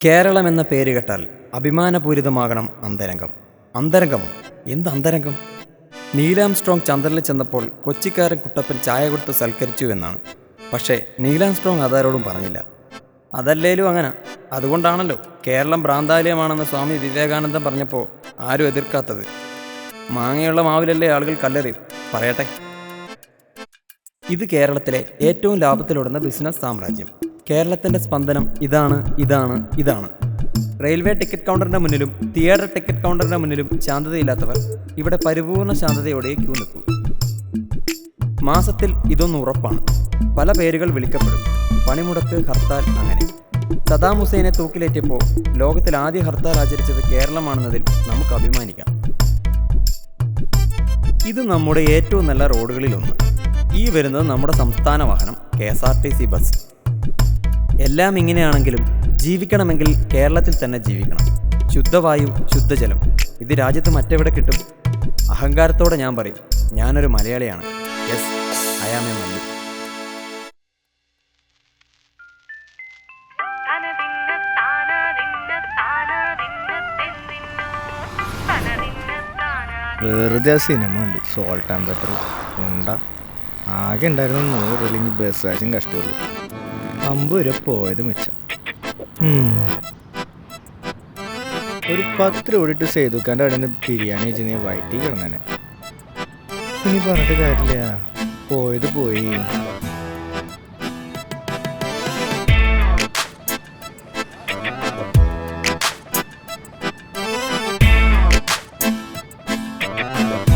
കേരളം എന്ന പേര് കേട്ടാൽ അഭിമാനപൂരിതമാകണം അന്തരംഗം. അന്തരംഗമോ? എന്ത് അന്തരംഗം? നീലാംസ്ട്രോങ് ചന്ദ്രനിൽ ചെന്നപ്പോൾ കൊച്ചിക്കാരൻ കുട്ടപ്പൻ ചായ കൊടുത്ത് സൽക്കരിച്ചു എന്നാണ്. പക്ഷേ നീലാംസ്ട്രോങ് അതാരോടും പറഞ്ഞില്ല. അതല്ലേലും അങ്ങനെ. അതുകൊണ്ടാണല്ലോ കേരളം ഭ്രാന്താലയമാണെന്ന് സ്വാമി വിവേകാനന്ദൻ പറഞ്ഞപ്പോൾ ആരും എതിർക്കാത്തത്. മാങ്ങയുള്ള മാവിലല്ലേ ആളുകൾ കല്ലെറിയും. പറയട്ടെ, ഇത് കേരളത്തിലെ ഏറ്റവും ലാഭത്തിലോടുന്ന ബിസിനസ് സാമ്രാജ്യം. കേരളത്തിൻ്റെ സ്പന്ദനം ഇതാണ് ഇതാണ് ഇതാണ്. റെയിൽവേ ടിക്കറ്റ് കൗണ്ടറിൻ്റെ മുന്നിലും തിയേറ്റർ ടിക്കറ്റ് കൗണ്ടറിൻ്റെ മുന്നിലും ശാന്തതയില്ലാത്തവർ ഇവിടെ പരിപൂർണ ശാന്തതയോടെ ക്യൂ നിൽക്കും. മാസത്തിൽ ഇതൊന്നും ഉറപ്പാണ്. പല പേരുകൾ വിളിക്കപ്പെടും. പണിമുടക്ക്, ഹർത്താൽ, അങ്ങനെ. സദാം ഹുസൈനെ തൂക്കിലേറ്റിയപ്പോൾ ലോകത്തിൽ ആദ്യ ഹർത്താൽ ആചരിച്ചത് കേരളമാണെന്നതിൽ നമുക്ക് അഭിമാനിക്കാം. ഇത് നമ്മുടെ ഏറ്റവും നല്ല റോഡുകളിലൊന്ന്. ഈ വരുന്നത് നമ്മുടെ സംസ്ഥാന വാഹനം KSRTC ബസ്. എല്ലാം ഇങ്ങനെയാണെങ്കിലും ജീവിക്കണമെങ്കിൽ കേരളത്തിൽ തന്നെ ജീവിക്കണം. ശുദ്ധവായു, ശുദ്ധജലം, ഇത് രാജ്യത്ത് മറ്റെവിടെ കിട്ടും? അഹങ്കാരത്തോടെ ഞാൻ പറയും, ഞാനൊരു മലയാളിയാണ്. Yes, I am a Mallu. വെറുതെ ആ സിനിമ ഉണ്ട്, സോൾട്ട് ആൻഡ് പെപ്പർ ഉണ്ട. ആകെ ഉണ്ടായിരുന്നു 100 അല്ലെങ്കിൽ ബസ് കാശും കഷ്ടമുള്ളൂ. 50 രൂപ പോയത് മിച്ചം. ഒരു 10 രൂപ ഇട്ട് സേതുക്കാൻ്റെ അവിടെ നിന്ന് ബിരിയാണി വെച്ച് വയറ്റി കിടന്നെ. ഇനി പറഞ്ഞിട്ട് കാര്യമില്ല, പോയത് പോയി.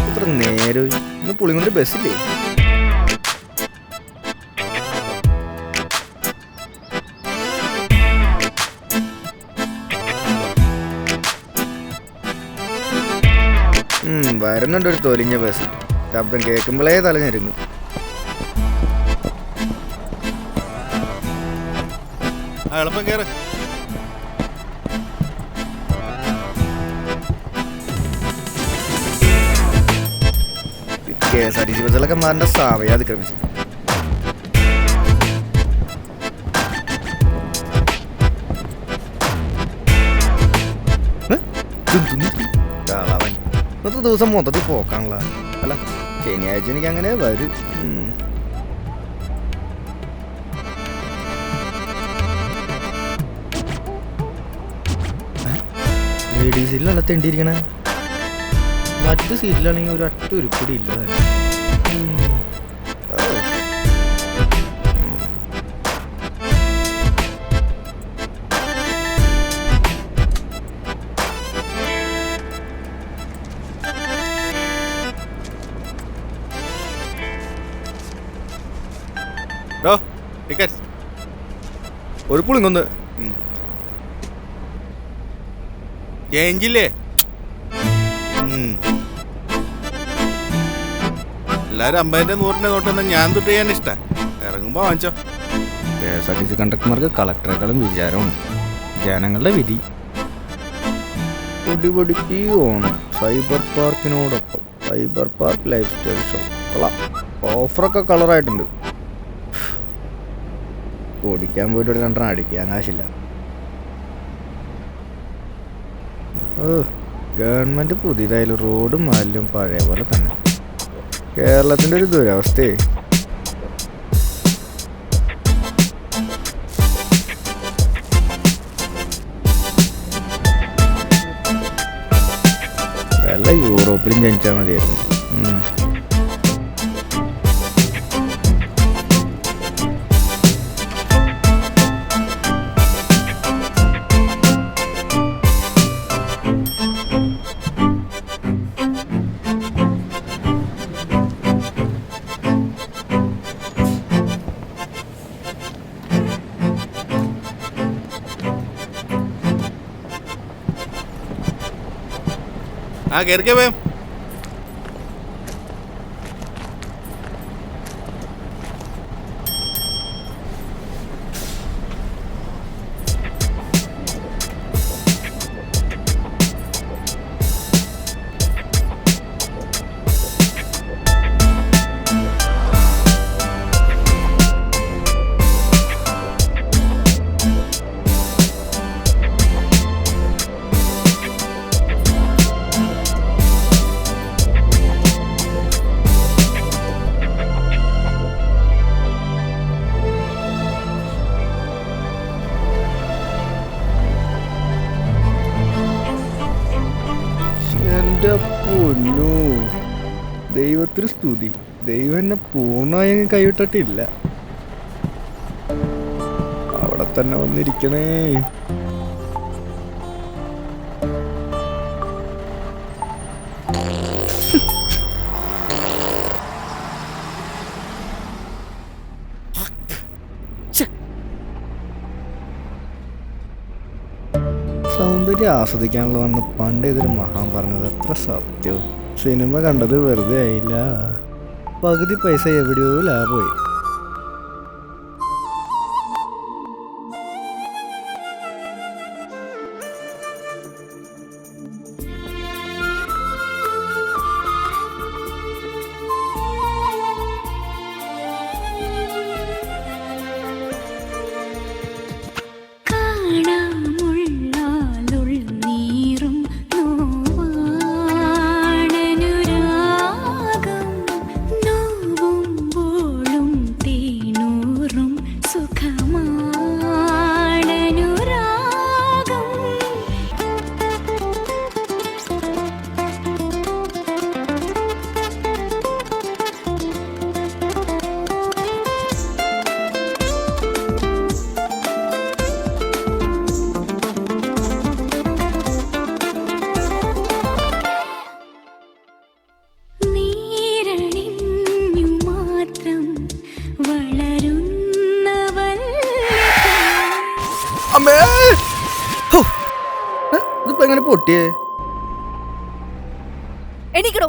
ഇത്ര നേരം ഇന്ന് പുളിങ്കുണ്ട് ബസ്സില്ലേ? വരുന്നുണ്ട് ഒരു തൊലിഞ്ഞ ബസ്. ശബ്ദം കേൾക്കുമ്പോഴേ തലഞ്ഞിരുന്നു. KSRTC ബസ്സിലൊക്കെ മാറിന്റെ സമയം അതിക്രമിച്ചു. ഇന്നത്തെ ദിവസം മൊത്തത്തിൽ പോക്കാണല്ലോ. അല്ല, ശനിയാഴ്ച എനിക്ക് അങ്ങനെ വരും. ലേഡീസ് സീറ്റിലല്ല തെണ്ടിയിരിക്കണേ. മറ്റു സീറ്റിലാണെങ്കിൽ ഒരു ഒറ്റ ഉരുപ്പിടി ഇല്ല തന്നെ. ഒരു പുളിങ്ങൊന്ന് ചേഞ്ചില്ലേ? എല്ലാരും 50-ന്റെ 100-ന്റെ നോട്ടൊന്നും ഞാൻ തൊട്ട് ചെയ്യാൻ ഇഷ്ടം. ഇറങ്ങുമ്പോ വാങ്ങിച്ചോ. KSRTC കണ്ടക്ടർമാർക്ക് കളക്ടറേക്കാളും വിചാരമാണ്. ജനങ്ങളുടെ വിധി. പൊടിപൊടിക്ക് ഓണം സൈബർ പാർക്കിനോടൊപ്പം cyber park life style show. ഓഫറൊക്കെ കളറായിട്ടുണ്ട്. ഓടിക്കാൻ പോയിട്ട് ഒരു 2 അടിക്കാൻ കാശില്ല. ഗവൺമെൻറ് പുതിയതായാലും റോഡും മാലിന്യവും പഴയ പോലെ തന്നെ. കേരളത്തിൻ്റെ ഒരു ദുരവസ്ഥയെ. വല്ല യൂറോപ്പിലും ജനിച്ചാൽ മതിയായിരുന്നു. കേറിക്കേ വേം. ദൈവത്തിന് സ്തുതി. ദൈവം എന്നെ പൂർണ്ണമായും കൈവിട്ടിട്ടില്ല. അവിടെ തന്നെ വന്നിരിക്കണേ. സൗന്ദര്യം ആസ്വദിക്കാനുള്ളതെന്ന് പണ്ട് ഇതൊരു മഹാൻ പറഞ്ഞത് എത്ര സത്യവും. സിനിമ കണ്ടത് വെറുതെ ആയില്ല. പകുതി പൈസ എവിടെയോ ലാഭമായി. അമ്മേ, ഇതിപ്പോ എങ്ങനെ പൊട്ടിയേ? എണീക്കടോ.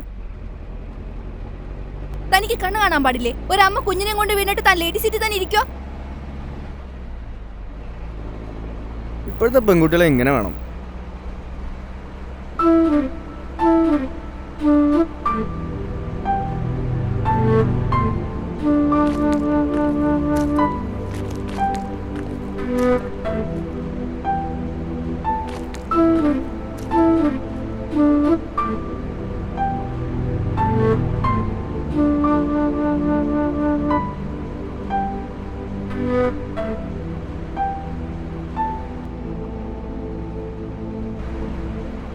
തനിക്ക് കണ്ണ് കാണാൻ പാടില്ലേ? ഒരമ്മ കുഞ്ഞിനെ കൊണ്ട് വീണിട്ട് താൻ ലേഡി സീറ്റിൽ തന്നെ ഇരിക്കോ? ഇപ്പോഴത്തെ പെൺകുട്ടികളെ എങ്ങനെ വേണം?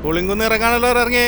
പുളിങ്കുന്ന് ഇറങ്ങാണല്ലോ ഇറങ്ങിയേ.